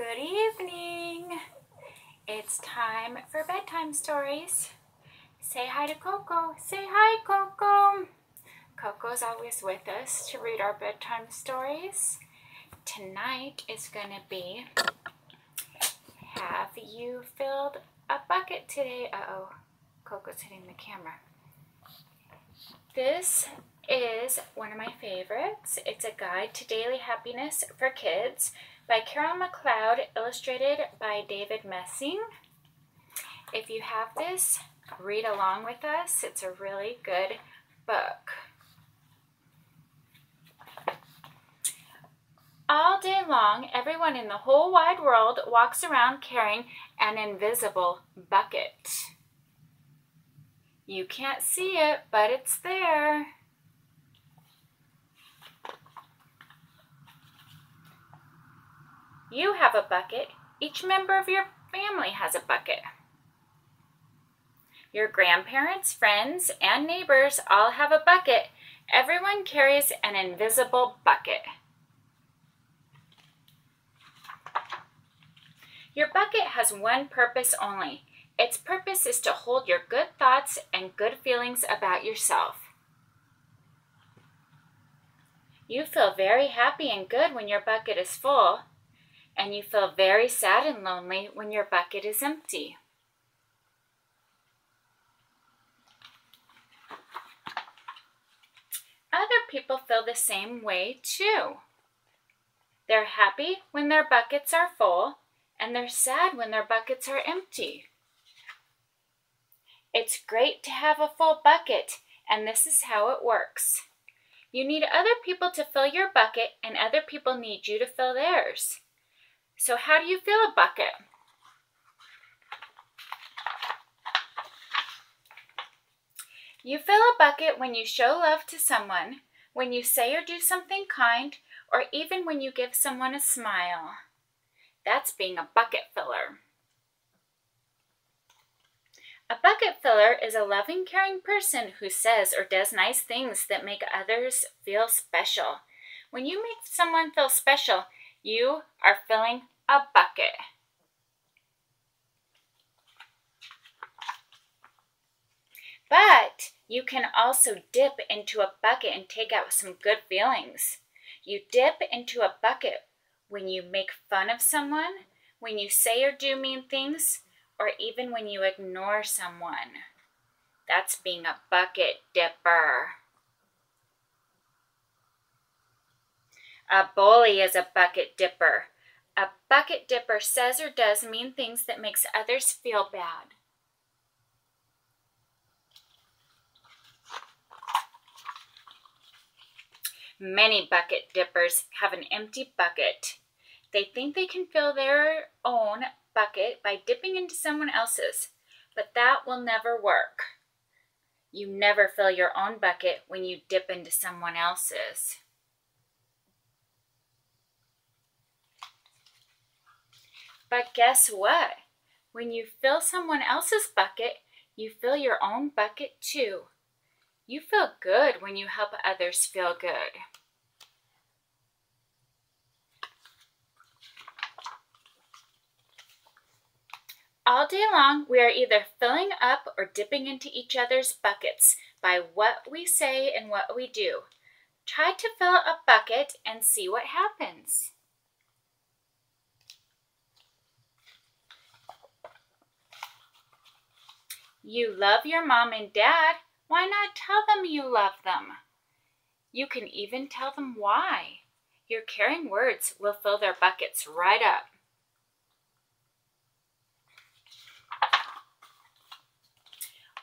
Good evening. It's time for bedtime stories. Say hi to Coco. Say hi, Coco. Coco's always with us to read our bedtime stories. Tonight is going to be, have you filled a bucket today? Uh-oh, Coco's hitting the camera. This is one of my favorites. It's a guide to daily happiness for kids by Carol McLeod, illustrated by David Messing. If you have this, read along with us. It's a really good book. All day long, everyone in the whole wide world walks around carrying an invisible bucket. You can't see it, but it's there. You have a bucket. Each member of your family has a bucket. Your grandparents, friends, and neighbors all have a bucket. Everyone carries an invisible bucket. Your bucket has one purpose only. Its purpose is to hold your good thoughts and good feelings about yourself. You feel very happy and good when your bucket is full, and you feel very sad and lonely when your bucket is empty. Other people feel the same way too. They're happy when their buckets are full, and they're sad when their buckets are empty. It's great to have a full bucket, and this is how it works. You need other people to fill your bucket, and other people need you to fill theirs. So how do you fill a bucket? You fill a bucket when you show love to someone, when you say or do something kind, or even when you give someone a smile. That's being a bucket filler. A bucket filler is a loving, caring person who says or does nice things that make others feel special. When you make someone feel special, you are filling a bucket. But you can also dip into a bucket and take out some good feelings. You dip into a bucket when you make fun of someone, when you say or do mean things, or even when you ignore someone. That's being a bucket dipper. A bully is a bucket dipper. A bucket dipper says or does mean things that makes others feel bad. Many bucket dippers have an empty bucket. They think they can fill their own bucket by dipping into someone else's, but that will never work. You never fill your own bucket when you dip into someone else's. But guess what? When you fill someone else's bucket, you fill your own bucket too. You feel good when you help others feel good. All day long, we are either filling up or dipping into each other's buckets by what we say and what we do. Try to fill a bucket and see what happens. You love your mom and dad. Why not tell them you love them? You can even tell them why. Your caring words will fill their buckets right up.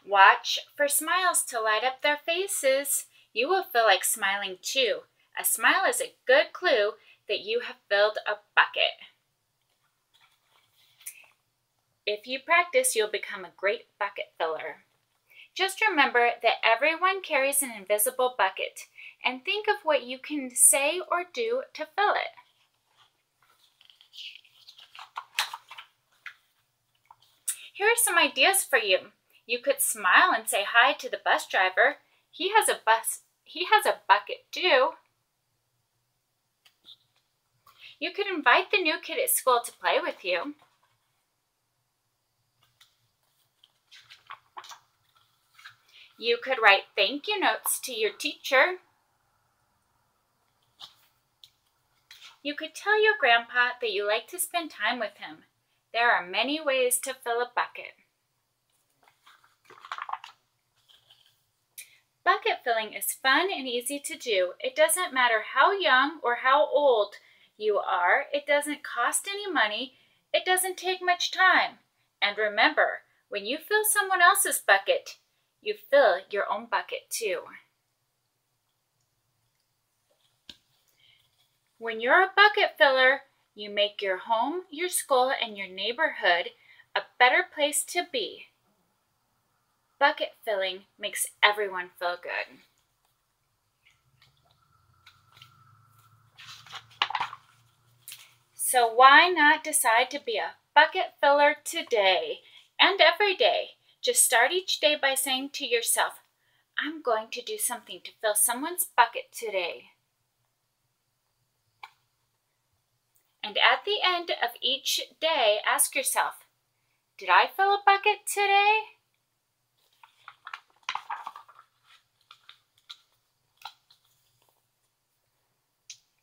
Watch for smiles to light up their faces. You will feel like smiling too. A smile is a good clue that you have filled a bucket. If you practice, you'll become a great bucket filler. Just remember that everyone carries an invisible bucket, and think of what you can say or do to fill it. Here are some ideas for you. You could smile and say hi to the bus driver. He has a bucket too. You could invite the new kid at school to play with you. You could write thank you notes to your teacher. You could tell your grandpa that you like to spend time with him. There are many ways to fill a bucket. Bucket filling is fun and easy to do. It doesn't matter how young or how old you are. It doesn't cost any money. It doesn't take much time. And remember, when you fill someone else's bucket, you fill your own bucket too. When you're a bucket filler, you make your home, your school, and your neighborhood a better place to be. Bucket filling makes everyone feel good. So why not decide to be a bucket filler today and every day? Just start each day by saying to yourself, I'm going to do something to fill someone's bucket today. And at the end of each day, ask yourself, did I fill a bucket today?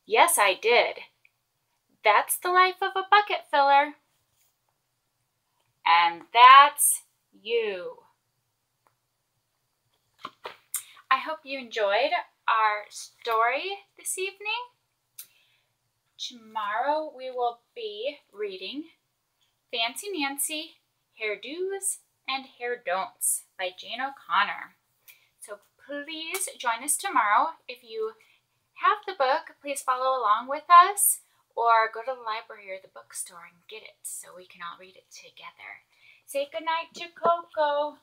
Yes, I did. That's the life of a bucket filler. And that's you. I hope you enjoyed our story this evening. Tomorrow we will be reading Fancy Nancy, Hairdos and Hair Don'ts by Jane O'Connor. So please join us tomorrow. If you have the book, please follow along with us or go to the library or the bookstore and get it so we can all read it together. Say goodnight to Coco.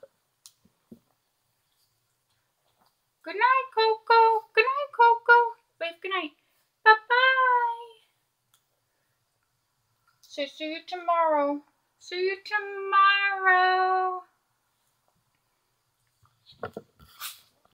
Good night, Coco. Good night, Coco. Wave good night. Bye-bye. Say see you tomorrow. See you tomorrow.